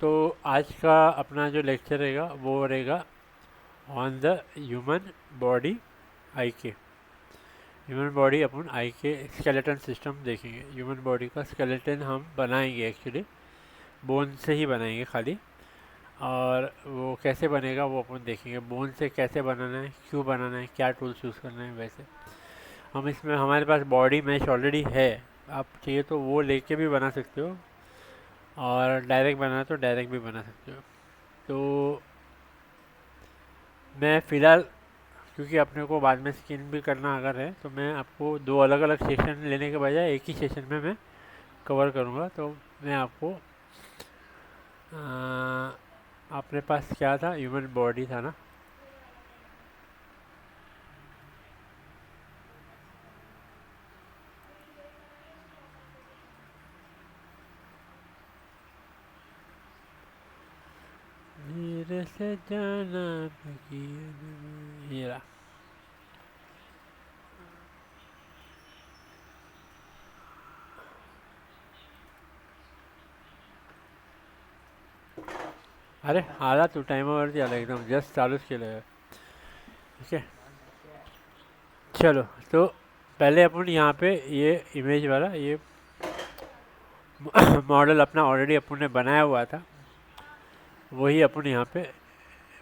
तो आज का अपना जो लेक्चर रहेगा वो रहेगा ऑन द ह्यूमन बॉडी आई के। ह्यूमन बॉडी अपन आई के स्केलेटन सिस्टम देखेंगे। ह्यूमन बॉडी का स्केलेटन हम बनाएंगे, एक्चुअली बोन से ही बनाएंगे खाली। और वो कैसे बनेगा वो अपन देखेंगे। बोन से कैसे बनाना है, क्यों बनाना है, क्या टूल्स यूज़ करना है। वैसे हम इसमें हमारे पास बॉडी मैश ऑलरेडी है, आप चाहिए तो वो लेके भी बना सकते हो, और डायरेक्ट बनाना तो डायरेक्ट भी बना सकते हो। तो मैं फ़िलहाल, क्योंकि अपने को बाद में स्किन भी करना अगर है, तो मैं आपको दो अलग अलग सेशन लेने के बजाय एक ही सेशन में मैं कवर करूँगा। तो मैं आपको अपने पास क्या था, ह्यूमन बॉडी था ना। धीरे से जाना ये रहा। अरे आला तू टाइमवरती आला, एकदम जस्ट चालूच केलं. ठीक है, चलो। तो पहले अपन यहाँ पे ये इमेज वाला ये मॉडल अपना ऑलरेडी अपन ने बनाया हुआ था, वही अपन यहाँ पे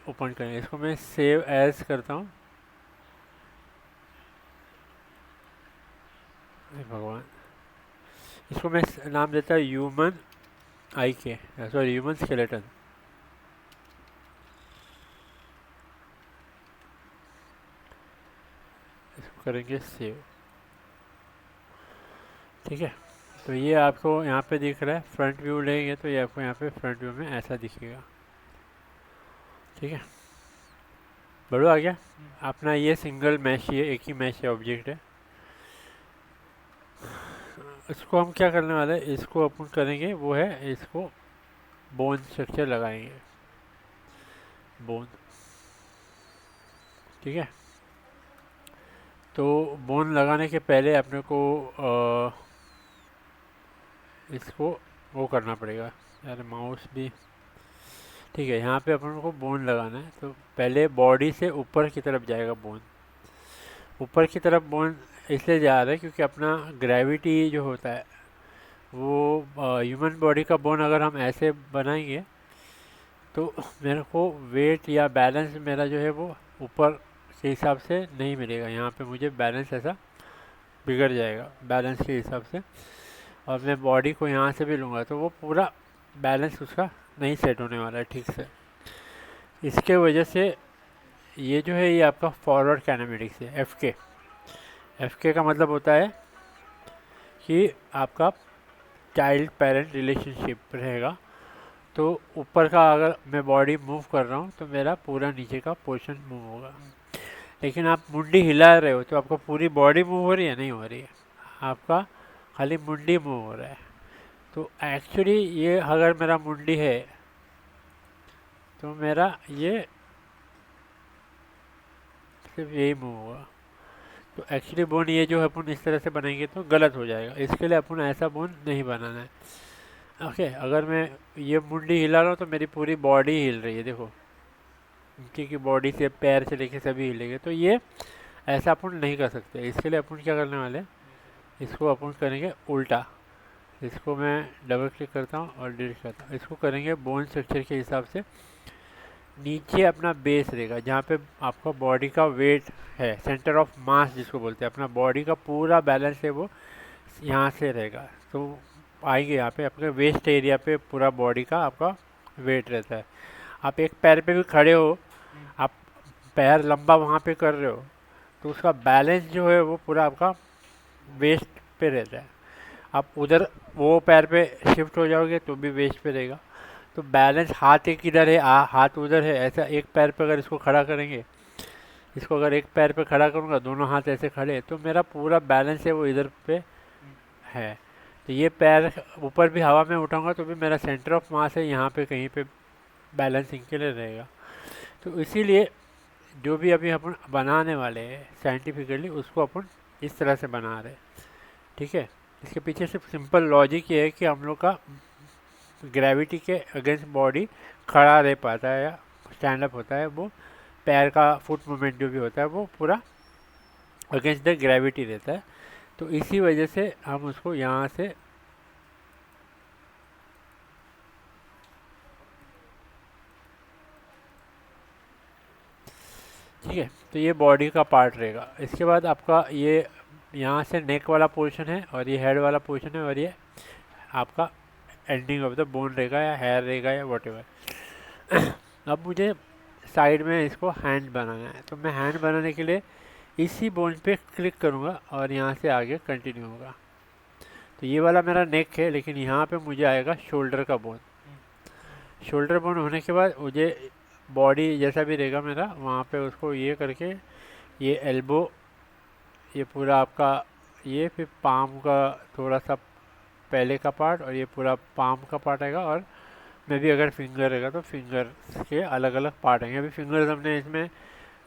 ओपन करेंगे। इसको मैं सेव एज करता हूँ। भगवान, इसको मैं नाम देता हूँ ह्यूमन आई के, सॉरी ह्यूमन स्केलेटन। इसको करेंगे सेव। ठीक है, तो ये आपको यहाँ पे दिख रहा है। फ्रंट व्यू लेंगे तो ये आपको यहाँ पे फ्रंट व्यू में ऐसा दिखेगा। ठीक है, बढ़ो आ गया अपना ये सिंगल मैश, ये एक ही मैश है, ऑब्जेक्ट है। इसको हम क्या करने वाले हैं, इसको अपन करेंगे वो है, इसको बोन स्ट्रक्चर लगाएंगे, बोन। ठीक है, तो बोन लगाने के पहले अपने को इसको वो करना पड़ेगा। यार माउस भी, ठीक है, यहाँ पे अपन को बोन लगाना है। तो पहले बॉडी से ऊपर की तरफ जाएगा बोन। ऊपर की तरफ बोन इसलिए जा रहा है क्योंकि अपना ग्रेविटी जो होता है वो ह्यूमन बॉडी का बोन अगर हम ऐसे बनाएंगे तो मेरे को वेट या बैलेंस मेरा जो है वो ऊपर के हिसाब से नहीं मिलेगा। यहाँ पे मुझे बैलेंस ऐसा बिगड़ जाएगा बैलेंस के हिसाब से। और मैं बॉडी को यहाँ से भी लूँगा तो वो पूरा बैलेंस उसका नहीं सेट होने वाला है ठीक से। इसके वजह से ये जो है ये आपका फॉरवर्ड काइनेमेटिक्स है, एफ के का मतलब होता है कि आपका चाइल्ड पेरेंट रिलेशनशिप रहेगा। तो ऊपर का अगर मैं बॉडी मूव कर रहा हूँ तो मेरा पूरा नीचे का पोर्शन मूव होगा। लेकिन आप मुंडी हिला रहे हो तो आपको पूरी बॉडी मूव हो रही है, नहीं हो रही है, आपका खाली मुंडी मूव हो रहा है। तो एक्चुअली ये अगर मेरा मुंडी है तो मेरा ये सिर्फ यही मूव होगा। तो एक्चुअली बोन ये जो है अपन इस तरह से बनाएंगे तो गलत हो जाएगा। इसके लिए अपन ऐसा बोन नहीं बनाना है। ओके, अगर मैं ये मुंडी हिला रहा हूँ तो मेरी पूरी बॉडी हिल रही है, देखो, क्योंकि बॉडी से पैर से लेके सभी हिलेंगे। तो ये ऐसा अपन नहीं कर सकते। इसके लिए अपन क्या करने वाले, इसको अपन करेंगे उल्टा। इसको मैं डबल क्लिक करता हूँ और डिलीट करता हूँ। इसको करेंगे बोन स्ट्रक्चर के हिसाब से। नीचे अपना बेस रहेगा जहाँ पे आपका बॉडी का वेट है, सेंटर ऑफ मास जिसको बोलते हैं, अपना बॉडी का पूरा बैलेंस है वो यहाँ से रहेगा। तो आएंगे यहाँ पे अपने वेस्ट एरिया पे पूरा बॉडी का आपका वेट रहता है। आप एक पैर पे भी खड़े हो, आप पैर लंबा वहाँ पे कर रहे हो तो उसका बैलेंस जो है वो पूरा आपका वेस्ट पे रहता है। आप उधर वो पैर पे शिफ्ट हो जाओगे तो भी वेस्ट पे रहेगा। तो बैलेंस, हाथ एक इधर है, हाथ उधर है, ऐसा एक पैर पे अगर इसको खड़ा करेंगे, इसको अगर एक पैर पे खड़ा करूँगा, दोनों हाथ ऐसे खड़े, तो मेरा पूरा बैलेंस है वो इधर पे है। तो ये पैर ऊपर भी हवा में उठाऊंगा तो भी मेरा सेंटर ऑफ मास है यहाँ पे कहीं पे बैलेंसिंग के लिए रहेगा। तो इसीलिए जो भी अभी अपन बनाने वाले हैं साइंटिफिकली उसको अपन इस तरह से बना रहे हैं। ठीक है, इसके पीछे सिर्फ सिंपल लॉजिक ये है कि हम लोग का ग्रेविटी के अगेंस्ट बॉडी खड़ा रह पाता है या स्टैंड अप होता है, वो पैर का फुट मूवमेंट जो भी होता है वो पूरा अगेंस्ट द ग्रेविटी रहता है। तो इसी वजह से हम उसको यहाँ से ठीक है, तो ये बॉडी का पार्ट रहेगा। इसके बाद आपका ये यहाँ से नेक वाला पोर्शन है और ये हेड वाला पोर्शन है और ये आपका एंडिंग ऑफ द बोन रहेगा या हेयर रहेगा या वॉट एवर। अब मुझे साइड में इसको हैंड बनाना है, तो मैं हैंड बनाने के लिए इसी बोन पे क्लिक करूँगा और यहाँ से आगे कंटिन्यू होगा। तो ये वाला मेरा नेक है, लेकिन यहाँ पे मुझे आएगा शोल्डर का बोन। शोल्डर बोन होने के बाद मुझे बॉडी जैसा भी रहेगा मेरा, वहाँ पे उसको ये करके ये एल्बो, ये पूरा आपका ये, फिर पाम का थोड़ा सा पहले का पार्ट और ये पूरा पाम का पार्ट आएगा, और मैं भी अगर फिंगर रहेगा तो फिंगर के अलग अलग पार्ट आएंगे। अभी फिंगर्स हमने इसमें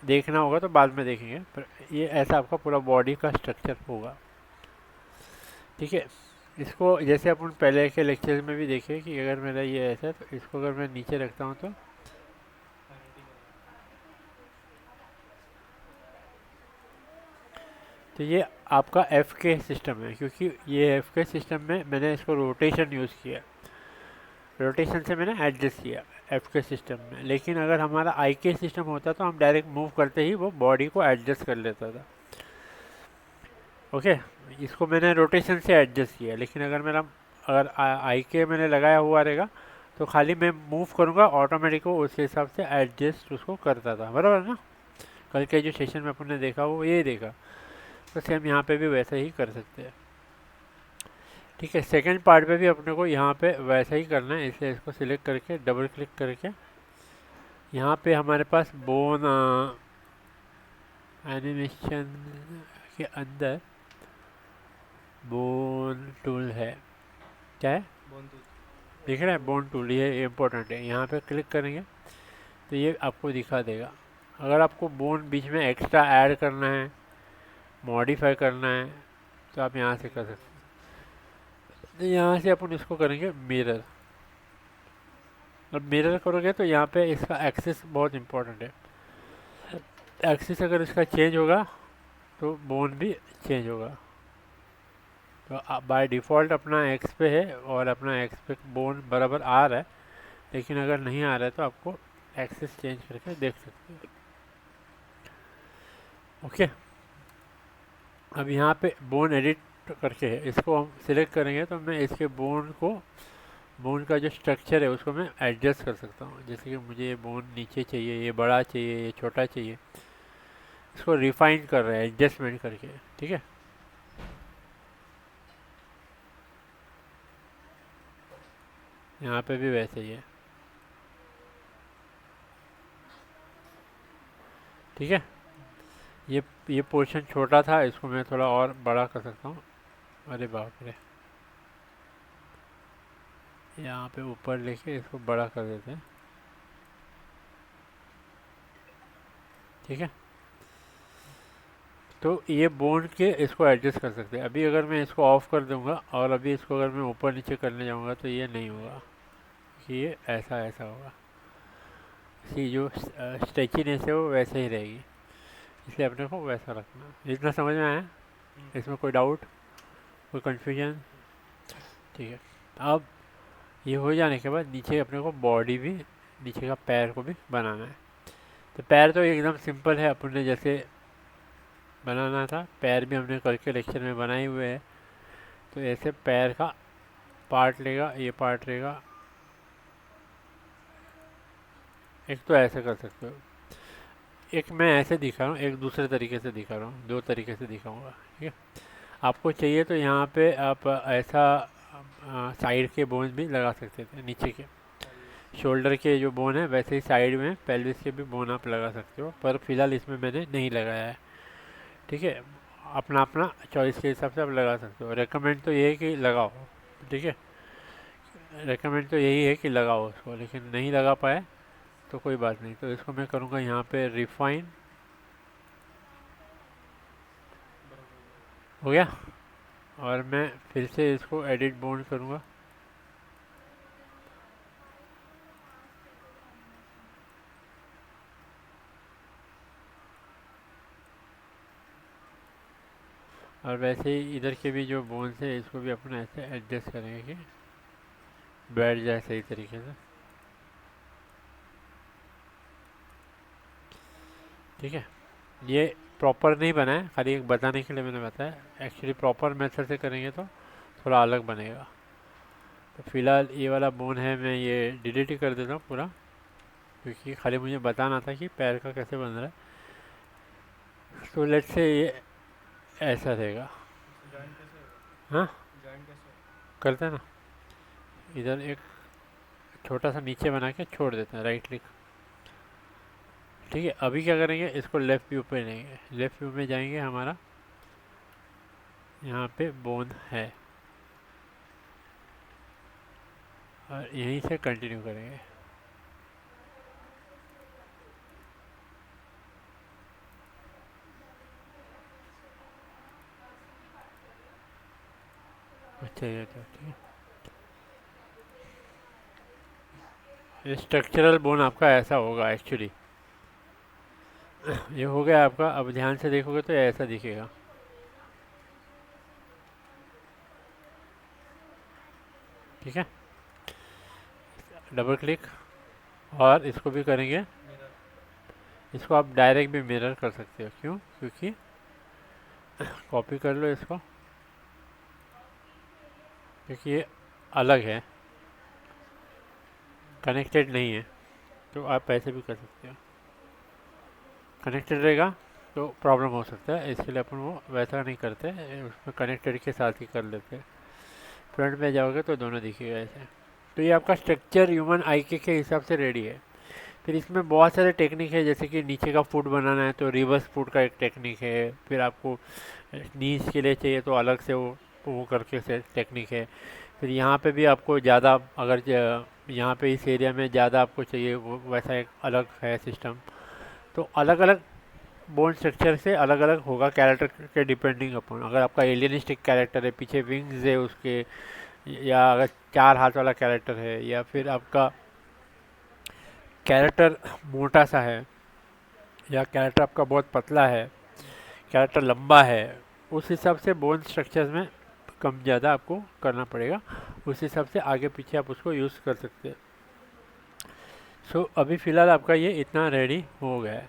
देखना होगा तो बाद में देखेंगे, पर ये ऐसा आपका पूरा बॉडी का स्ट्रक्चर होगा। ठीक है, इसको जैसे अपन पहले के लेक्चर में भी देखे कि अगर मेरा ये ऐसा है तो इसको अगर मैं नीचे रखता हूँ तो ये आपका एफ के सिस्टम है, क्योंकि ये एफ के सिस्टम में मैंने इसको रोटेशन यूज़ किया, रोटेशन से मैंने एडजस्ट किया एफ के सिस्टम में। लेकिन अगर हमारा आई के सिस्टम होता तो हम डायरेक्ट मूव करते ही वो बॉडी को एडजस्ट कर लेता था। ओके, इसको मैंने रोटेशन से एडजस्ट किया, लेकिन अगर आई के मैंने लगाया हुआ रहेगा तो खाली मैं मूव करूँगा ऑटोमेटिक वो उस हिसाब से एडजस्ट उसको करता था, बराबर ना। कल के जो सेशन में अपन ने देखा वो ये देखा, तो सेम यहाँ पे भी वैसा ही कर सकते हैं। ठीक है, सेकंड पार्ट पे भी अपने को यहाँ पे वैसा ही करना है, इसलिए इसको सिलेक्ट करके डबल क्लिक करके यहाँ पे हमारे पास बोन एनिमेशन के अंदर बोन टूल है, क्या है बोन टूल दिख रहा है, बोन टूल, ये इम्पोर्टेंट है। यहाँ पे क्लिक करेंगे तो ये आपको दिखा देगा। अगर आपको बोन बीच में एक्स्ट्रा ऐड करना है, मॉडिफाई करना है, तो आप यहाँ से कर सकते हैं। तो यहाँ से अपन इसको करेंगे मिरर, और मिरर करोगे तो यहाँ पे इसका एक्सिस बहुत इम्पोर्टेंट है। एक्सिस अगर इसका चेंज होगा तो बोन भी चेंज होगा। तो बाय डिफ़ॉल्ट अपना एक्स पे है और अपना एक्स पे बोन बराबर आ रहा है, लेकिन अगर नहीं आ रहा है तो आपको एक्सिस चेंज करके देख सकते हैं। ओके, अब यहाँ पे बोन एडिट करके है, इसको हम सिलेक्ट करेंगे तो मैं इसके बोन का जो स्ट्रक्चर है उसको मैं एडजस्ट कर सकता हूँ। जैसे कि मुझे ये बोन नीचे चाहिए, ये बड़ा चाहिए, ये छोटा चाहिए, इसको रिफाइन कर रहे हैं एडजस्टमेंट करके। ठीक है, यहाँ पे भी वैसे ही है। ठीक है, ये पोर्शन छोटा था, इसको मैं थोड़ा और बड़ा कर सकता हूँ। अरे बाप रे, यहाँ पे ऊपर लेके इसको बड़ा कर देते हैं। ठीक है, तो ये बोन के इसको एडजस्ट कर सकते हैं। अभी अगर मैं इसको ऑफ कर दूंगा और अभी इसको अगर मैं ऊपर नीचे करने जाऊंगा तो ये नहीं होगा, कि ये ऐसा ऐसा होगा, इसकी जो स्ट्रेचीनेस है वो वैसे ही रहेगी, इसलिए अपने को वैसा रखना है। इतना समझ में आया? इसमें कोई डाउट, कोई कन्फ्यूजन? ठीक है, अब ये हो जाने के बाद नीचे अपने को बॉडी भी, नीचे का पैर को भी बनाना है। तो पैर तो एकदम सिंपल है, अपन ने जैसे बनाना था पैर भी हमने कल के लेक्चर में बनाए हुए हैं। तो ऐसे पैर का पार्ट लेगा, ये पार्ट रहेगा, एक तो ऐसे कर सकते हो, एक मैं ऐसे दिखा रहा हूँ, एक दूसरे तरीके से दिखा रहा हूँ, दो तरीके से दिखाऊंगा। ठीक है, आपको चाहिए तो यहाँ पे आप ऐसा साइड के बोन भी लगा सकते थे, नीचे के शोल्डर के जो बोन है वैसे ही साइड में पेल्विस के भी बोन आप लगा सकते हो, पर फिलहाल इसमें मैंने नहीं लगाया है। ठीक है, अपना अपना चॉइस के हिसाब से आप लगा सकते हो। रेकमेंड तो ये है कि लगाओ, ठीक है, रेकमेंड तो यही है कि लगाओ उसको, लेकिन नहीं लगा पाए तो कोई बात नहीं। तो इसको मैं करूँगा यहाँ पे रिफाइन, हो गया, और मैं फिर से इसको एडिट बोन करूँगा। और वैसे ही इधर के भी जो बोन्स है इसको भी अपन ऐसे एडजस्ट करेंगे कि बैठ जाए सही तरीके से। ठीक है, ये प्रॉपर नहीं बना है, खाली एक बताने के लिए मैंने बताया। एक्चुअली प्रॉपर मेथड से करेंगे तो थोड़ा अलग बनेगा। तो फिलहाल ये वाला बोन है, मैं ये डिलीट ही कर देता हूँ पूरा, क्योंकि खाली मुझे बताना था कि पैर का कैसे बन रहा है। तो लेट्स से ये ऐसा रहेगा। जॉइंट कैसे होगा? हाँ, जॉइंट कैसे होगा? करते हैं ना, इधर एक छोटा सा नीचे बना के छोड़ देते हैं, राइट क्लिक। ठीक है, अभी क्या करेंगे, इसको लेफ़्ट व्यू पे लेंगे। लेफ़्ट व्यू में जाएंगे, हमारा यहाँ पे बोन है और यहीं से कंटिन्यू करेंगे। अच्छा, ये तो ठीक है। ये स्ट्रक्चरल बोन आपका ऐसा होगा एक्चुअली। ये हो गया आपका। अब ध्यान से देखोगे तो ये ऐसा दिखेगा। ठीक है, डबल क्लिक और इसको भी करेंगे। मिरर। इसको आप डायरेक्ट भी मिरर कर सकते हो। क्यों? क्योंकि कॉपी कर लो इसको, क्योंकि ये अलग है, कनेक्टेड नहीं है। तो आप ऐसे भी कर सकते हो। कनेक्टेड रहेगा तो प्रॉब्लम हो सकता है, इसके लिए अपन वो वैसा नहीं करते, उसमें कनेक्टेड के साथ ही कर लेते हैं। फ्रंट में जाओगे तो दोनों दिखेगा ऐसे। तो ये आपका स्ट्रक्चर ह्यूमन आई के हिसाब से रेडी है। फिर इसमें बहुत सारे टेक्निक है, जैसे कि नीचे का फुट बनाना है तो रिवर्स फुट का एक टेक्निक है। फिर आपको नीज के लिए चाहिए तो अलग से वो करके से टेक्निक है। फिर यहाँ पे भी आपको ज़्यादा, अगर यहाँ पे इस एरिया में ज़्यादा आपको चाहिए, वो वैसा एक अलग है सिस्टम। तो अलग अलग बोन स्ट्रक्चर से अलग अलग होगा कैरेक्टर के डिपेंडिंग अपॉन। अगर आपका एलियनिस्टिक कैरेक्टर है, पीछे विंग्स है उसके, या अगर 4 हाथ वाला कैरेक्टर है, या फिर आपका कैरेक्टर मोटा सा है, या कैरेक्टर आपका बहुत पतला है, कैरेक्टर लंबा है, उस हिसाब से बोन स्ट्रक्चर्स में कम ज़्यादा आपको करना पड़ेगा। उस हिसाब से आगे पीछे आप उसको यूज़ कर सकते हैं। सो अभी फ़िलहाल आपका ये इतना रेडी हो गया है।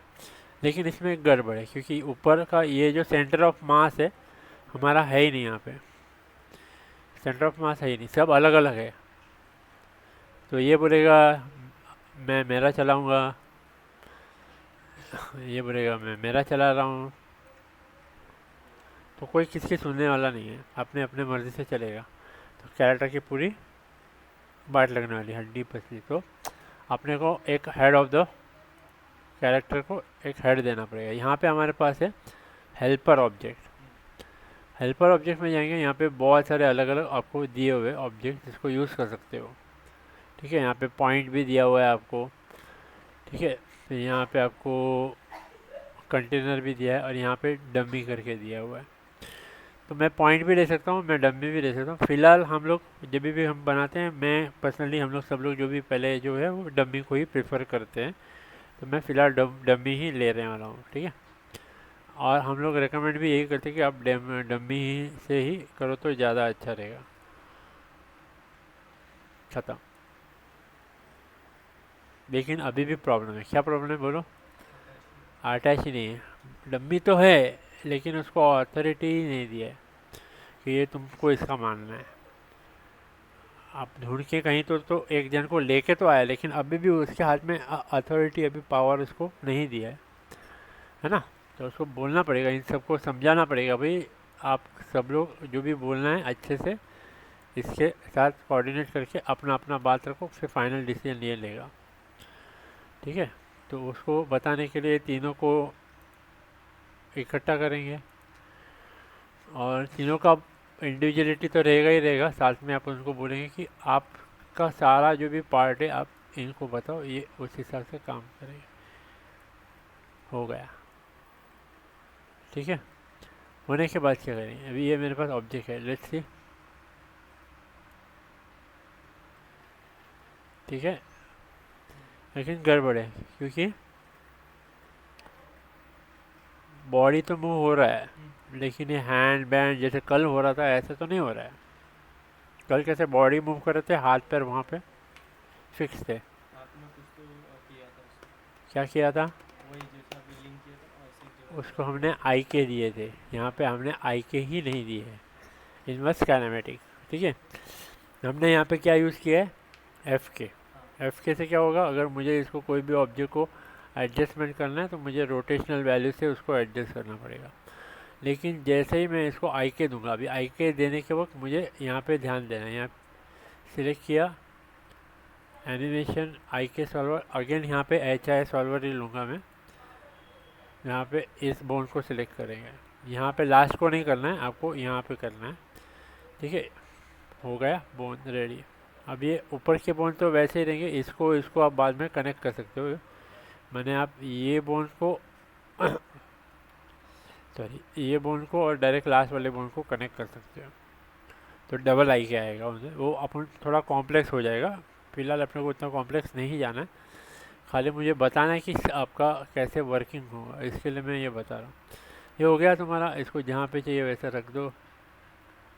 लेकिन इसमें एक गड़बड़ है, क्योंकि ऊपर का ये जो सेंटर ऑफ मास है हमारा है ही नहीं यहाँ पे। सेंटर ऑफ मास है ही नहीं, सब अलग अलग है। तो ये बोलेगा मैं मेरा चलाऊँगा, ये बोलेगा मैं मेरा चला रहा हूँ। तो कोई किसकी सुनने वाला नहीं है, अपने अपने मर्ज़ी से चलेगा। तो कैरेक्टर की पूरी बाट लगने वाली, हड्डी पसली। तो अपने को एक हेड ऑफ द कैरेक्टर को एक हेड देना पड़ेगा। यहाँ पे हमारे पास है हेल्पर ऑब्जेक्ट। हेल्पर ऑब्जेक्ट में जाएंगे, यहाँ पे बहुत सारे अलग अलग आपको दिए हुए ऑब्जेक्ट जिसको यूज़ कर सकते हो। ठीक है, यहाँ पे पॉइंट भी दिया हुआ है आपको। ठीक है, फिर यहाँ पे आपको कंटेनर भी दिया है, और यहाँ पे डमी करके दिया हुआ है। तो मैं पॉइंट भी ले सकता हूँ, मैं डमी भी ले सकता हूँ। फिलहाल हम लोग जब भी हम बनाते हैं, मैं पर्सनली, हम लोग सब लोग जो भी पहले जो है वो डमी को ही प्रेफर करते हैं। तो मैं फ़िलहाल डमी ही ले रहे वाला हूँ। ठीक है, और हम लोग रेकमेंड भी यही करते हैं कि आप डमी ही से ही करो तो ज़्यादा अच्छा रहेगा। खत्म। लेकिन अभी भी प्रॉब्लम है। क्या प्रॉब्लम है बोलो? अटैच अटैच ही नहीं है। डमी तो है, लेकिन उसको अथॉरिटी ही नहीं दिया है कि ये तुमको इसका मानना है। आप ढूंढ के कहीं तो एक जन को लेके तो आया, लेकिन अभी भी उसके हाथ में अथॉरिटी, अभी पावर उसको नहीं दिया है ना। तो उसको बोलना पड़ेगा, इन सबको समझाना पड़ेगा, भाई आप सब लोग जो भी बोलना है अच्छे से इसके साथ कोऑर्डिनेट करके अपना अपना बात रखो, फिर फाइनल डिसीजन ये लेगा। ठीक है, तो उसको बताने के लिए तीनों को इकट्ठा करेंगे, और तीनों का इंडिविजुअलिटी तो रहेगा ही रहेगा। साथ में आप उनको बोलेंगे कि आपका सारा जो भी पार्ट है आप इनको बताओ, ये उस हिसाब से काम करेंगे। हो गया। ठीक है, होने के बाद क्या करेंगे, अभी ये मेरे पास ऑब्जेक्ट है, लेट्स सी। ठीक है, लेकिन गड़बड़ है, क्योंकि बॉडी तो मूव हो रहा है, हम्म, लेकिन ये हैंड बैंड जैसे कल हो रहा था ऐसे तो नहीं हो रहा है। कल कैसे बॉडी मूव कर रहे थे, हाथ पैर वहाँ पे फिक्स थे। हाथ में कुछ तो किया था उसने। क्या किया था? वही जैसा अभी लिंक किया था ना वैसे एक जगह उसको किया था। हमने आई के दिए थे, यहाँ पे हमने आई के ही नहीं दिए हैं, इनवर्स काइनेमेटिक। ठीक है, हमने यहाँ पे क्या यूज़ किया है, एफ के। हाँ। एफ के से क्या होगा, अगर मुझे इसको कोई भी ऑब्जेक्ट को एडजस्टमेंट करना है तो मुझे रोटेशनल वैल्यू से उसको एडजस्ट करना पड़ेगा। लेकिन जैसे ही मैं इसको आई के दूंगा, अभी आई के देने के वक्त मुझे यहाँ पे ध्यान देना है, यहाँ सिलेक्ट किया एनिमेशन आई के सॉल्वर, अगेन यहाँ पे एच आई सॉल्वर ही लूँगा मैं। यहाँ पे इस बोन को सिलेक्ट करेंगे, यहाँ पे लास्ट को नहीं करना है आपको, यहाँ पे करना है। ठीक है, हो गया बोन रेडी। अब ये ऊपर के बोन तो वैसे ही रहेंगे, इसको इसको आप बाद में कनेक्ट कर सकते हो। मैंने आप ये बोन को सॉरी ये बोन को और डायरेक्ट लास्ट वाले बोन को कनेक्ट कर सकते हो, तो डबल आई के आएगा उनसे। वो अपन थोड़ा कॉम्प्लेक्स हो जाएगा, फिलहाल अपने को उतना कॉम्प्लेक्स नहीं जाना है, खाली मुझे बताना है कि आपका कैसे वर्किंग होगा, इसके लिए मैं ये बता रहा हूँ। ये हो गया तुम्हारा, इसको जहाँ पे चाहिए वैसा रख दो।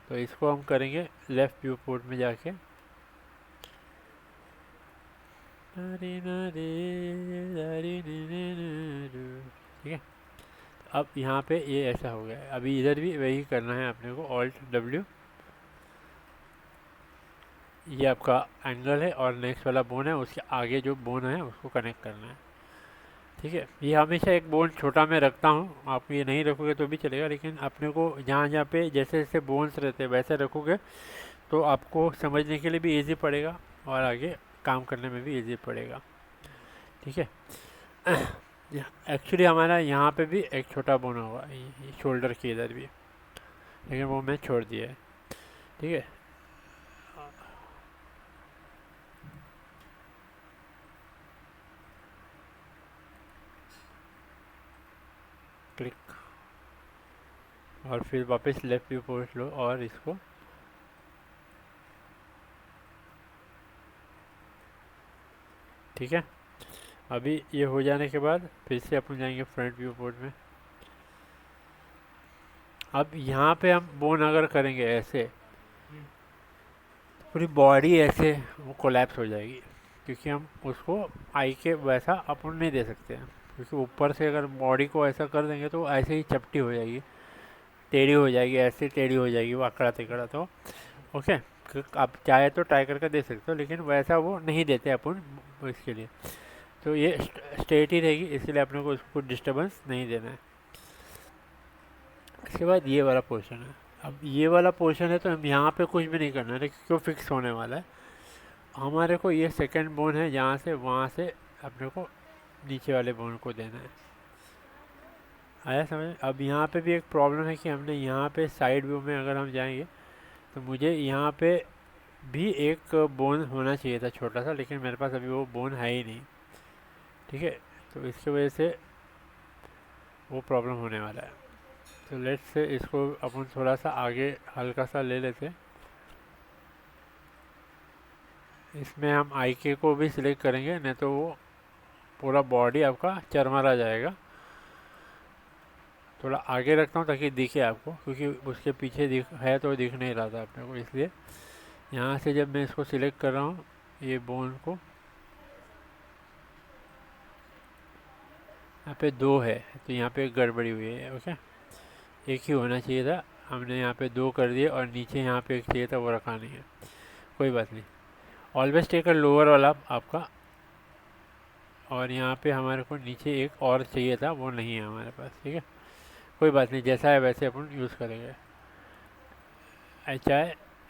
तो इसको हम करेंगे लेफ़्ट व्यू पोर्ट में जाके, ठीक है। अब यहाँ पे ये ऐसा हो गया है, अभी इधर भी वही करना है अपने को, ऑल्ट डब्ल्यू। ये आपका एंगल है और नेक्स्ट वाला बोन है, उसके आगे जो बोन है उसको कनेक्ट करना है। ठीक है, ये हमेशा एक बोन छोटा में रखता हूँ, आप ये नहीं रखोगे तो भी चलेगा, लेकिन अपने को जहाँ जहाँ पे जैसे जैसे बोन्स रहते हैं वैसे रखोगे तो आपको समझने के लिए भी इजी पड़ेगा और आगे काम करने में भी इजी पड़ेगा। ठीक है, एक्चुअली हमारा यहाँ पे भी एक छोटा बोन होगा शोल्डर के इधर भी, लेकिन वो मैं छोड़ दिया है। ठीक है, क्लिक, और फिर वापस लेफ्ट व्यू पोर्ट लो और इसको ठीक है। अभी ये हो जाने के बाद फिर से अपन जाएंगे फ्रंट व्यू पोर्ट में। अब यहाँ पे हम बोन अगर करेंगे ऐसे, हम्म, पूरी बॉडी ऐसे वो कोलैप्स हो जाएगी, क्योंकि हम उसको आई के वैसा अपन नहीं दे सकते हैं, क्योंकि ऊपर से अगर बॉडी को ऐसा कर देंगे तो ऐसे ही चपटी हो जाएगी, टेढ़ी हो जाएगी, ऐसे टेढ़ी हो जाएगी वो अकड़ा तिकड़ा। तो ओके, आप चाहे तो ट्राई करके दे सकते हो, लेकिन वैसा वो नहीं देते अपन इसके लिए। तो ये स्ट्रेट ही रहेगी, इसलिए अपने को उसको डिस्टर्बेंस नहीं देना है। इसके बाद ये वाला पोर्शन है, अब ये वाला पोर्शन है तो हम यहाँ पे कुछ भी नहीं करना है, क्यों फिक्स होने वाला है। हमारे को ये सेकंड बोन है, यहाँ से वहाँ से अपने को नीचे वाले बोन को देना है। आया समझ? अब यहाँ पे भी एक प्रॉब्लम है कि हमने यहाँ पे साइड व्यू में अगर हम जाएंगे तो मुझे यहाँ पे भी एक बोन होना चाहिए था छोटा सा, लेकिन मेरे पास अभी वो बोन है ही नहीं। ठीक है, तो इसकी वजह से वो प्रॉब्लम होने वाला है। तो लेट्स से इसको अपन थोड़ा सा आगे हल्का सा ले लेते, इसमें हम आई के को भी सिलेक्ट करेंगे, नहीं तो वो पूरा बॉडी आपका चरमरा जाएगा। थोड़ा आगे रखता हूँ ताकि दिखे आपको, क्योंकि उसके पीछे दिख है तो दिख नहीं रहा था अपने को, इसलिए यहाँ से जब मैं इसको सिलेक्ट कर रहा हूँ ये बोन को, यहाँ पे दो है तो यहाँ पे एक गड़बड़ी हुई है। ओके, एक ही होना चाहिए था, हमने यहाँ पे दो कर दिए और नीचे यहाँ पे एक चाहिए था वो रखा नहीं है, कोई बात नहीं। ऑलवेज टेक लोअर वाला आपका, और यहाँ पे हमारे को नीचे एक और चाहिए था वो नहीं है हमारे पास। ठीक है, कोई बात नहीं, जैसा है वैसे अपन यूज़ करेंगे।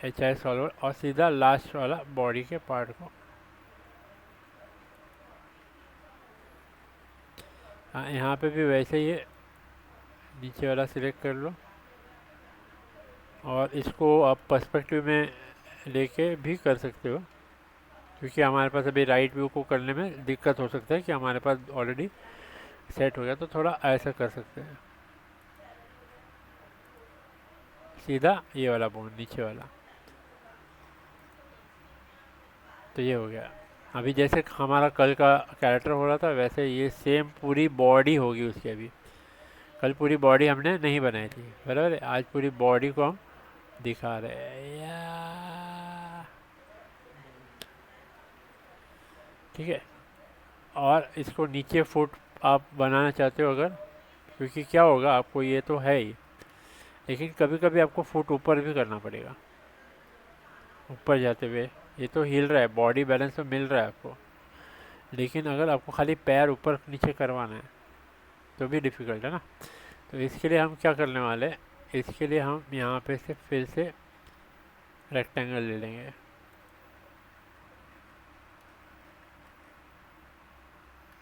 एच आई सॉल्वर और सीधा लास्ट वाला बॉडी के पार्ट को, हाँ यहाँ पे भी वैसे ही नीचे वाला सिलेक्ट कर लो, और इसको आप पर्सपेक्टिव में लेके भी कर सकते हो, क्योंकि हमारे पास अभी राइट व्यू को करने में दिक्कत हो सकता है कि हमारे पास ऑलरेडी सेट हो गया, तो थोड़ा ऐसा कर सकते हैं। सीधा ये वाला बोन नीचे वाला, तो ये हो गया। अभी जैसे हमारा कल का कैरेक्टर हो रहा था वैसे ये सेम पूरी बॉडी होगी उसकी अभी। कल पूरी बॉडी हमने नहीं बनाई थी, बराबर है। आज पूरी बॉडी को हम दिखा रहे हैं ठीक है। और इसको नीचे फुट आप बनाना चाहते हो अगर, क्योंकि क्या होगा आपको, ये तो है ही, लेकिन कभी कभी आपको फुट ऊपर भी करना पड़ेगा, ऊपर जाते हुए। ये तो हिल रहा है, बॉडी बैलेंस तो मिल रहा है आपको, लेकिन अगर आपको खाली पैर ऊपर नीचे करवाना है तो भी डिफ़िकल्ट है ना। तो इसके लिए हम क्या करने वाले हैं, इसके लिए हम यहाँ पे से फिर से रेक्टेंगल ले लेंगे।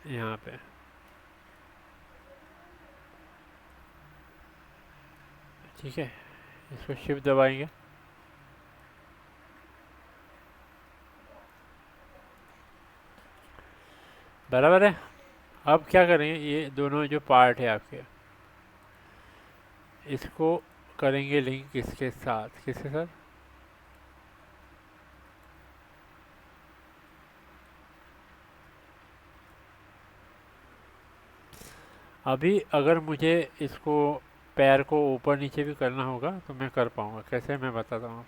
यहाँ पे ठीक है, इसको शिफ्ट दबाएंगे, बराबर है। अब क्या करेंगे, ये दोनों जो पार्ट है आपके, इसको करेंगे लिंक इसके साथ, किसके साथ, अभी अगर मुझे इसको पैर को ऊपर नीचे भी करना होगा तो मैं कर पाऊँगा, कैसे मैं बताता हूँ।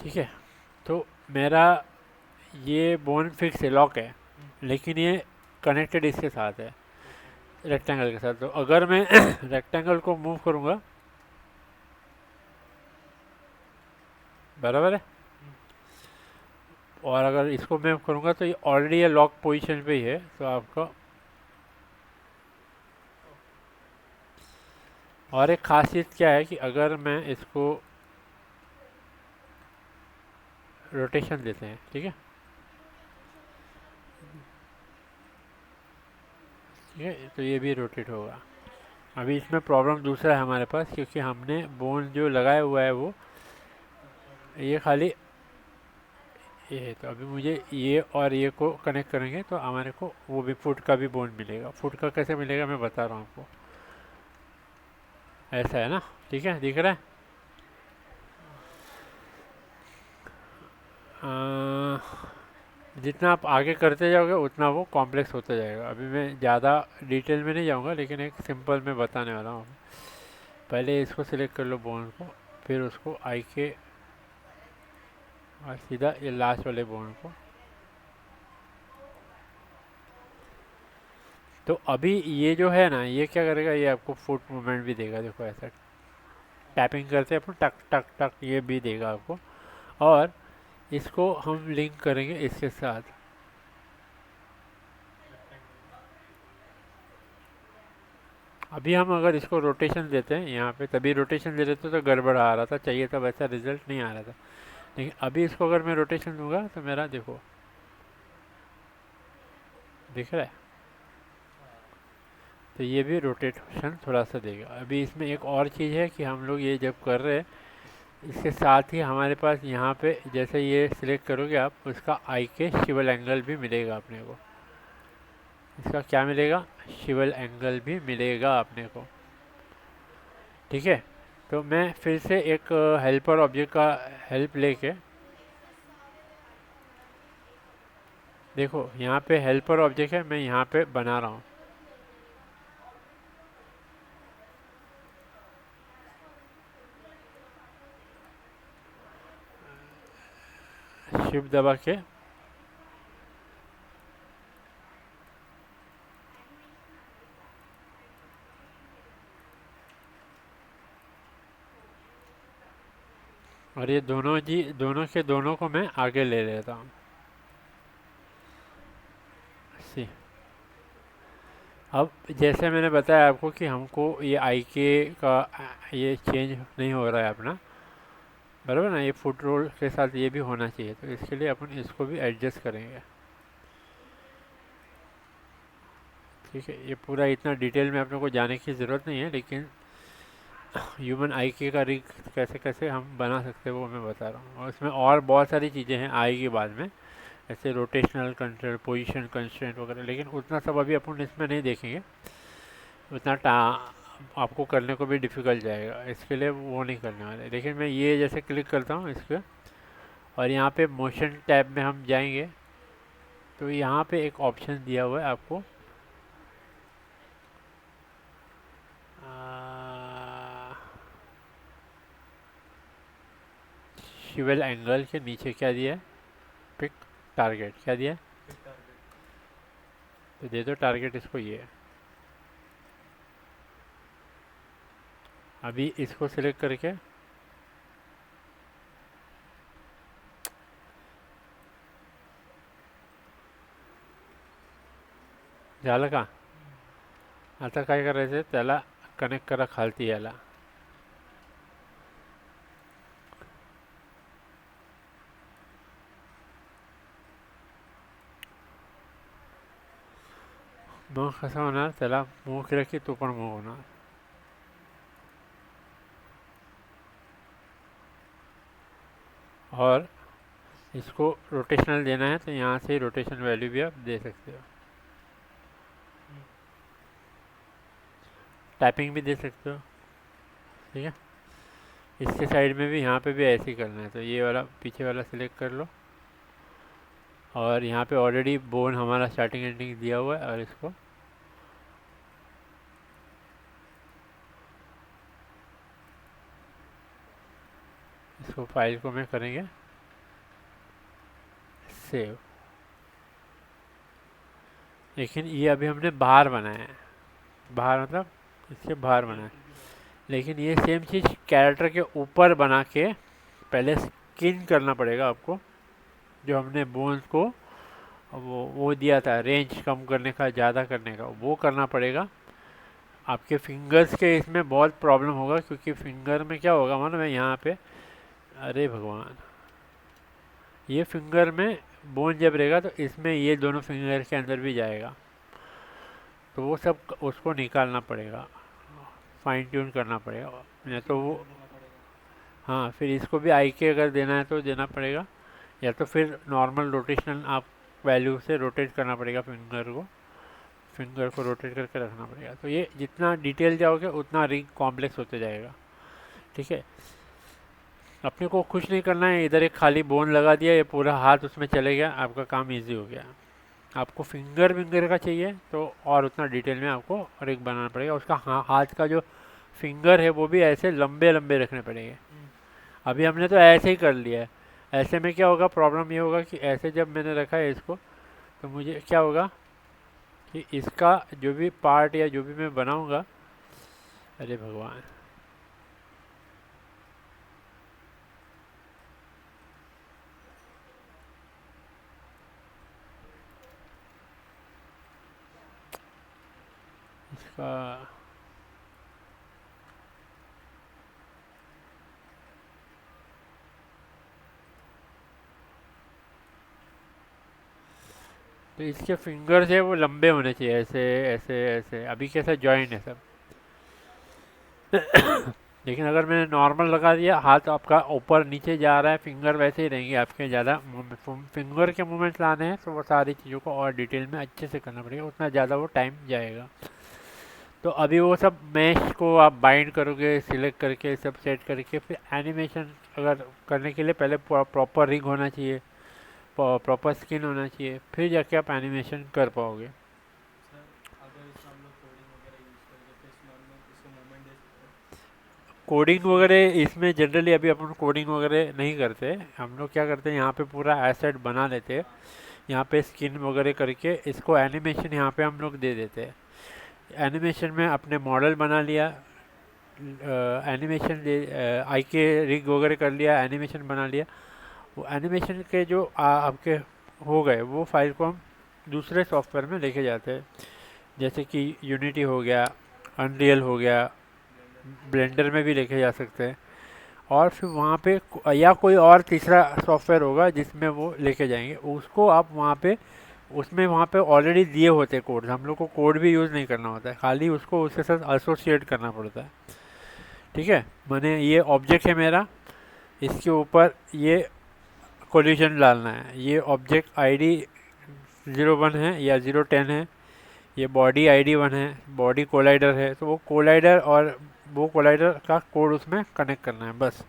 ठीक है, तो मेरा ये बोन फिक्स है, लॉक है, लेकिन ये कनेक्टेड इसके साथ है, रेक्टेंगल के साथ। तो अगर मैं रेक्टेंगल को मूव करूँगा, बराबर है, और अगर इसको मैं करूँगा तो ये ऑलरेडी ये लॉक पोजीशन पे ही है, तो आपका और एक खासियत क्या है कि अगर मैं इसको रोटेशन देते हैं, ठीक है, ठीक है, तो ये भी रोटेट होगा। अभी इसमें प्रॉब्लम दूसरा है हमारे पास, क्योंकि हमने बोन जो लगाया हुआ है वो ये खाली ये है, तो अभी मुझे ये और ये को कनेक्ट करेंगे तो हमारे को वो भी फुट का भी बोन मिलेगा। फुट का कैसे मिलेगा मैं बता रहा हूँ आपको, ऐसा है ना, ठीक है, दिख रहा है। जितना आप आगे करते जाओगे उतना वो कॉम्प्लेक्स होता जाएगा। अभी मैं ज़्यादा डिटेल में नहीं जाऊँगा, लेकिन एक सिंपल में बताने वाला हूँ। पहले इसको सिलेक्ट कर लो बोन को, फिर उसको आई के और सीधा ये लास्ट वाले बोन को। तो अभी ये जो है ना, ये क्या करेगा, ये आपको फुट मूवमेंट भी देगा, देखो ऐसा टैपिंग करते हैं अपन, टक टक टक, ये भी देगा आपको। और इसको हम लिंक करेंगे इसके साथ, अभी हम अगर इसको रोटेशन देते हैं यहाँ पे, तभी रोटेशन दे देते तो गड़बड़ आ रहा था, चाहिए था वैसा रिजल्ट नहीं आ रहा था। लेकिन अभी इसको अगर मैं रोटेशन दूंगा तो मेरा देखो दिख रहा है, तो ये भी रोटेशन थोड़ा सा देगा। अभी इसमें एक और चीज़ है कि हम लोग ये जब कर रहे हैं, इसके साथ ही हमारे पास यहाँ पे जैसे ये सिलेक्ट करोगे आप, उसका आई के शिवल एंगल भी मिलेगा अपने को। इसका क्या मिलेगा, शिवल एंगल भी मिलेगा अपने को, ठीक है। तो मैं फिर से एक हेल्पर ऑब्जेक्ट का हेल्प लेके, देखो यहाँ पे हेल्पर ऑब्जेक्ट है, मैं यहाँ पे बना रहा हूँ, शिफ्ट दबा के, और ये दोनों के दोनों को मैं आगे ले लेता हूँ। सी, अब जैसे मैंने बताया आपको कि हमको ये आई के का ये चेंज नहीं हो रहा है अपना, बराबर ना, ये फुट रोल के साथ ये भी होना चाहिए, तो इसके लिए अपन इसको भी एडजस्ट करेंगे, ठीक है। ये पूरा इतना डिटेल में अपने को जाने की ज़रूरत नहीं है, लेकिन ह्यूमन आई के का रिग कैसे कैसे हम बना सकते हैं वो मैं बता रहा हूँ। और इसमें और बहुत सारी चीज़ें हैं आएगी बाद में, ऐसे रोटेशनल कंट्रोल, पोजीशन कंस्ट्रेंट वगैरह, लेकिन उतना सब अभी अपन इसमें नहीं देखेंगे, उतना आपको करने को भी डिफ़िकल्ट जाएगा, इसके लिए वो नहीं करने वाले। लेकिन मैं ये जैसे क्लिक करता हूँ इस पर, और यहाँ पे मोशन टैब में हम जाएंगे, तो यहाँ पे एक ऑप्शन दिया हुआ है आपको, शिवल एंगल के नीचे क्या दिया है, पिक टारगेट, क्या दिया है, फिर टारगेट। तो दे दो टारगेट इसको ये। अभी इसको सिलेक्ट करके झालं का, आता काय करायचं, त्याला कनेक्ट करा खालती याला, मग कसं होणार, त्याला मूव केलं की तो पण मूव होणार. और इसको रोटेशनल देना है तो यहाँ से रोटेशन वैल्यू भी आप दे सकते हो, टाइपिंग भी दे सकते हो. ठीक है, इसके साइड में भी, यहाँ पे भी ऐसे ही करना है. तो ये वाला पीछे वाला सिलेक्ट कर लो, और यहाँ पे ऑलरेडी बोन हमारा स्टार्टिंग एंडिंग दिया हुआ है, और इसको फाइल को मैं करेंगे सेव. लेकिन ये अभी हमने बाहर बनाया है, बाहर मतलब इसके बाहर बनाया है. लेकिन ये सेम चीज़ कैरेक्टर के ऊपर बना के पहले स्किन करना पड़ेगा आपको. जो हमने बोन्स को वो दिया था रेंज कम करने का, ज़्यादा करने का, वो करना पड़ेगा. आपके फिंगर्स के इसमें बहुत प्रॉब्लम होगा, क्योंकि फिंगर में क्या होगा, मानो मैं यहाँ पे, अरे भगवान, ये फिंगर में बोन जब रहेगा तो इसमें ये दोनों फिंगर के अंदर भी जाएगा. तो वो सब उसको निकालना पड़ेगा, फाइन ट्यून करना पड़ेगा, नहीं तो वो, देना पड़ेगा। हाँ, फिर इसको भी आई के अगर देना है तो देना पड़ेगा, या तो फिर नॉर्मल रोटेशनल आप वैल्यू से रोटेट करना पड़ेगा फिंगर को रोटेट करके रखना पड़ेगा. तो ये जितना डिटेल जाओगे उतना रिग कॉम्प्लेक्स होते जाएगा. ठीक है, अपने को कुछ नहीं करना है, इधर एक खाली बोन लगा दिया, ये पूरा हाथ उसमें चले गया, आपका काम इजी हो गया. आपको फिंगर का चाहिए तो और उतना डिटेल में आपको रिग बनाना पड़ेगा. उसका हाथ का जो फिंगर है वो भी ऐसे लंबे लंबे रखने पड़ेंगे. अभी हमने तो ऐसे ही कर लिया है. ऐसे में क्या होगा, प्रॉब्लम ये होगा कि ऐसे जब मैंने रखा है इसको, तो मुझे क्या होगा कि इसका जो भी पार्ट या जो भी मैं बनाऊंगा, अरे भगवान, इसका तो इसके फिंगर्स है वो लंबे होने चाहिए, ऐसे ऐसे ऐसे. अभी कैसा जॉइंट है सब. लेकिन अगर मैंने नॉर्मल लगा दिया, हाथ आपका ऊपर नीचे जा रहा है, फिंगर वैसे ही रहेंगे आपके. ज़्यादा फिंगर के मूवमेंट्स लाने हैं तो वो सारी चीज़ों को और डिटेल में अच्छे से करना पड़ेगा, उतना ज़्यादा वो टाइम जाएगा. तो अभी वो सब मैश को आप बाइंड करोगे, सिलेक्ट करके सब सेट करके, फिर एनिमेशन अगर करने के लिए पहले प्रॉपर रिग होना चाहिए, प्रॉपर स्किन होना चाहिए, फिर जाके आप एनिमेशन कर पाओगे. सर अगर इसमें हम लोग कोडिंग वगैरह यूज़ करेंगे तो इसमें हम लोग इसको मूवमेंट दे सकते हैं। कोडिंग वगैरह इसमें जनरली अभी अपन कोडिंग वगैरह नहीं करते. हम लोग क्या करते हैं, यहाँ पे पूरा एसेट बना लेते हैं, यहाँ पे स्किन वगैरह करके इसको एनिमेशन यहाँ पे हम लोग दे देते हैं. एनिमेशन में अपने मॉडल बना लिया, एनिमेशन आई के रिग वगैरह कर लिया, एनिमेशन बना लिया. वो एनिमेशन के जो आपके हो गए, वो फाइल को हम दूसरे सॉफ्टवेयर में लेके जाते हैं, जैसे कि यूनिटी हो गया, अनरियल हो गया, ब्लेंडर में भी लेके जा सकते हैं. और फिर वहाँ पे या कोई और तीसरा सॉफ्टवेयर होगा जिसमें वो लेके जाएंगे, उसको आप वहाँ पे, उसमें वहाँ पे ऑलरेडी दिए होते हैं कोड. हम लोग को कोड भी यूज़ नहीं करना होता है, खाली उसको उसके साथ एसोसिएट करना पड़ता है. ठीक है, मैंने ये ऑब्जेक्ट है मेरा, इसके ऊपर ये कोलिजन डालना है. ये ऑब्जेक्ट आईडी 01 है या 010 है, ये बॉडी आईडी 1 है, बॉडी कोलाइडर है, तो वो कोलाइडर और वो कोलाइडर का कोड उसमें कनेक्ट करना है बस.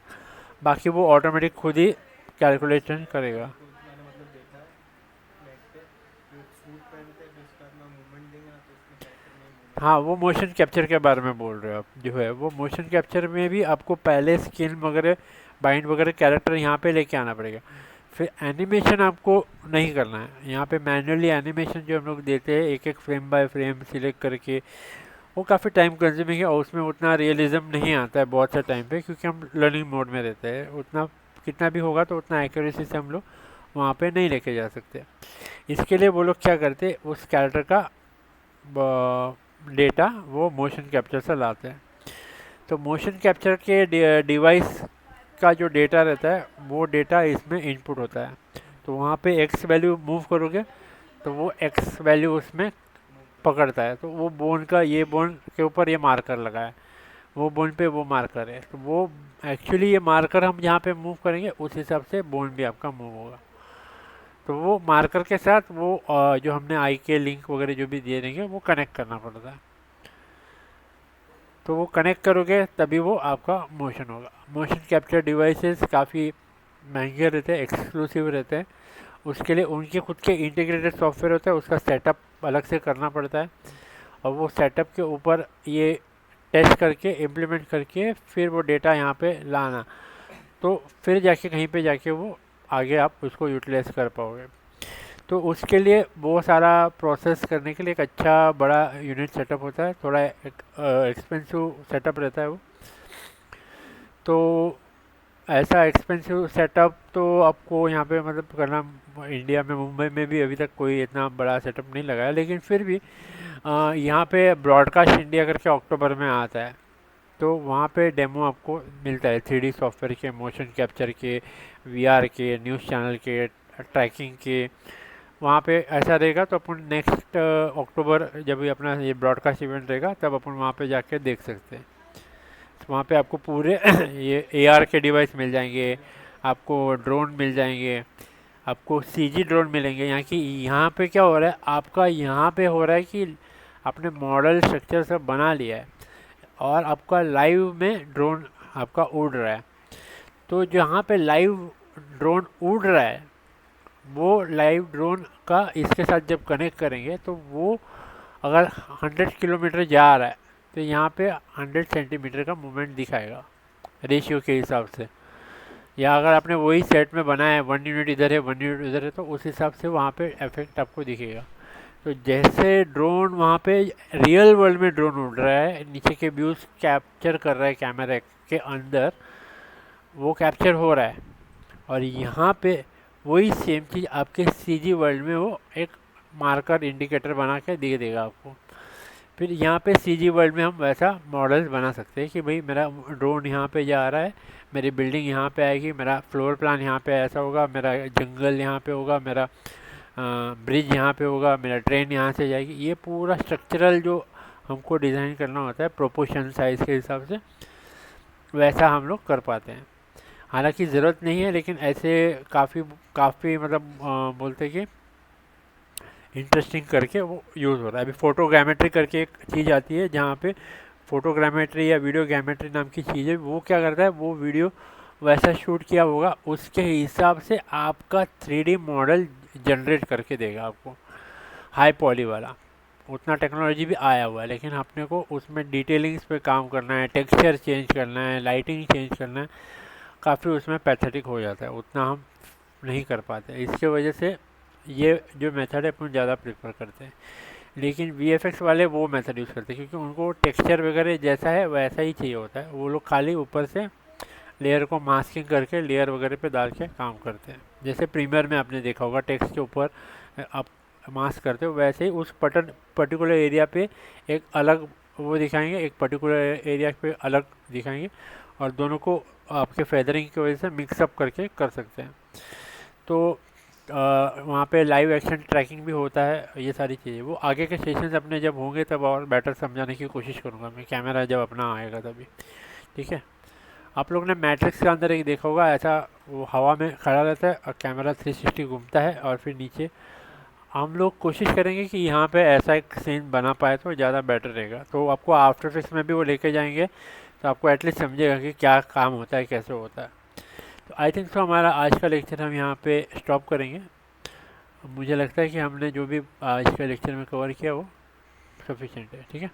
बाकी वो ऑटोमेटिक खुद ही कैलकुलेशन करेगा. तो मैंने मतलब देखा है नेट पे हाँ, वो मोशन कैप्चर के बारे में बोल रहे हो आप, जो है वो मोशन कैप्चर में भी आपको पहले स्किन वगैरह बाइंड वगैरह कैरेक्टर यहाँ पे लेके आना पड़ेगा। फिर एनिमेशन आपको नहीं करना है यहाँ पे, मैन्युअली एनिमेशन जो हम लोग देते हैं एक एक फ्रेम बाय फ्रेम सिलेक्ट करके, वो काफ़ी टाइम कंज्यूमिंग है और उसमें उतना रियलिज्म नहीं आता है बहुत सा टाइम पे, क्योंकि हम लर्निंग मोड में रहते हैं। उतना कितना भी होगा तो उतना एक्यूरेसी से हम लोग वहाँ पे नहीं लेके जा सकते। इसके लिए वो लोग क्या करते, उस कैरेक्टर का डेटा वो मोशन कैप्चर से लाते हैं। तो मोशन कैप्चर के डिवाइस का जो डेटा रहता है वो डेटा इसमें इनपुट होता है। तो वहाँ पे एक्स वैल्यू मूव करोगे तो वो एक्स वैल्यू उसमें पकड़ता है। तो वो बोन का, ये बोन के ऊपर ये मार्कर लगा है, वो बोन पे वो मार्कर है, तो वो एक्चुअली ये मार्कर हम जहाँ पे मूव करेंगे उस हिसाब से बोन भी आपका मूव होगा। तो वो मार्कर के साथ वो जो हमने आई के लिंक वगैरह जो भी दिए रहेंगे वो कनेक्ट करना पड़ता है। तो वो कनेक्ट करोगे तभी वो आपका मोशन होगा। मोशन कैप्चर डिवाइसेस काफ़ी महंगे रहते हैं, एक्सक्लूसिव रहते हैं, उसके लिए उनके खुद के इंटीग्रेटेड सॉफ्टवेयर होता है, उसका सेटअप अलग से करना पड़ता है और वो सेटअप के ऊपर ये टेस्ट करके इम्प्लीमेंट करके फिर वो डेटा यहाँ पे लाना, तो फिर जाके कहीं पे जाके वो आगे आप उसको यूटिलाइज कर पाओगे। तो उसके लिए वो सारा प्रोसेस करने के लिए एक अच्छा बड़ा यूनिट सेटअप होता है, थोड़ा एक्सपेंसिव सेटअप रहता है वो। तो ऐसा एक्सपेंसिव सेटअप तो आपको यहाँ पे मतलब करना, इंडिया में मुंबई में भी अभी तक कोई इतना बड़ा सेटअप नहीं लगाया, लेकिन फिर भी यहाँ पे ब्रॉडकास्ट इंडिया करके अक्टूबर में आता है, तो वहाँ पे डेमो आपको मिलता है 3D सॉफ्टवेयर के, मोशन कैप्चर के, VR के, न्यूज़ चैनल के, ट्रैकिंग के। वहाँ पे ऐसा रहेगा तो अपन नेक्स्ट अक्टूबर जब भी अपना ये ब्रॉडकास्ट इवेंट रहेगा तब अपन वहाँ पे जाके देख सकते हैं। तो वहाँ पे आपको पूरे ये AR के डिवाइस मिल जाएंगे, आपको ड्रोन मिल जाएंगे, आपको CG ड्रोन मिलेंगे। यहाँ की यहाँ पे क्या हो रहा है, आपका यहाँ पे हो रहा है कि आपने मॉडल स्ट्रक्चर सब बना लिया है और आपका लाइव में ड्रोन आपका उड़ रहा है। तो जहाँ पे लाइव ड्रोन उड़ रहा है वो लाइव ड्रोन का इसके साथ जब कनेक्ट करेंगे तो वो अगर 100 किलोमीटर जा रहा है तो यहाँ पे 100 सेंटीमीटर का मूवमेंट दिखाएगा रेशियो के हिसाब से। या अगर आपने वही सेट में बनाया है 1 यूनिट इधर है 1 यूनिट इधर है तो उस हिसाब से वहाँ पे इफेक्ट आपको दिखेगा। तो जैसे ड्रोन वहाँ पे रियल वर्ल्ड में ड्रोन उड़ रहा है, नीचे के व्यूज़ कैप्चर कर रहा है कैमरा के अंदर, वो कैप्चर हो रहा है और यहाँ पे वही सेम चीज़ आपके CG वर्ल्ड में वो एक मार्कर इंडिकेटर बना के दे देगा आपको। फिर यहाँ पे CG वर्ल्ड में हम वैसा मॉडल्स बना सकते हैं कि भाई मेरा ड्रोन यहाँ पे जा रहा है, मेरी बिल्डिंग यहाँ पे आएगी, मेरा फ्लोर प्लान यहाँ पे ऐसा होगा, मेरा जंगल यहाँ पे होगा, मेरा ब्रिज यहाँ पे होगा, मेरा ट्रेन यहाँ से जाएगी। ये पूरा स्ट्रक्चरल जो हमको डिज़ाइन करना होता है प्रोपोर्शन साइज़ के हिसाब से, वैसा हम लोग कर पाते हैं। हालांकि ज़रूरत नहीं है, लेकिन ऐसे काफ़ी काफ़ी मतलब बोलते कि इंटरेस्टिंग करके वो यूज़ हो रहा है। अभी फोटोग्रामेट्री करके एक चीज़ आती है जहाँ पे फोटोग्रामेट्री या वीडियोग्रामेट्री नाम की चीज़ है, वो क्या करता है, वो वीडियो वैसा शूट किया होगा उसके हिसाब से आपका 3D मॉडल जनरेट करके देगा आपको, हाई पॉली वाला। उतना टेक्नोलॉजी भी आया हुआ है, लेकिन अपने को उसमें डिटेलिंग्स पे काम करना है, टेक्सचर चेंज करना है, लाइटिंग चेंज करना है, काफ़ी उसमें पैथेटिक हो जाता है, उतना हम नहीं कर पाते। इसके वजह से ये जो मेथड है अपन ज़्यादा प्रेफर करते हैं। लेकिन VFX वाले वो मेथड यूज़ करते हैं क्योंकि उनको टेक्सचर वगैरह जैसा है वैसा ही चाहिए होता है। वो लोग खाली ऊपर से लेयर को मास्किंग करके लेयर वगैरह पे डाल के काम करते हैं। जैसे प्रीमियर में आपने देखा होगा टेक्स्ट के ऊपर आप मास्क करते हो, वैसे ही उस पर्टिकुलर एरिया पे एक अलग वो दिखाएंगे, एक पर्टिकुलर एरिया पे अलग दिखाएंगे और दोनों को आपके फेदरिंग की वजह से मिक्सअप करके कर सकते हैं। तो वहाँ पे लाइव एक्शन ट्रैकिंग भी होता है, ये सारी चीज़ें वो आगे के सेशंस अपने जब होंगे तब और बेटर समझाने की कोशिश करूँगा मैं, कैमरा जब अपना आएगा तभी। ठीक है, आप लोग ने मैट्रिक्स के अंदर एक देखा होगा, ऐसा वो हवा में खड़ा रहता है और कैमरा 360 घूमता है और फिर नीचे। हम लोग कोशिश करेंगे कि यहाँ पे ऐसा एक सीन बना पाए तो ज़्यादा बेटर रहेगा। तो आपको आफ्टर इफेक्ट्स में भी वो लेके जाएंगे तो आपको एटलीस्ट समझेगा कि क्या काम होता है, कैसे होता है। तो आई थिंक तो हमारा आज का लेक्चर हम यहाँ पे स्टॉप करेंगे। मुझे लगता है कि हमने जो भी आज के लेक्चर में कवर किया वो सफिशिएंट है। ठीक है।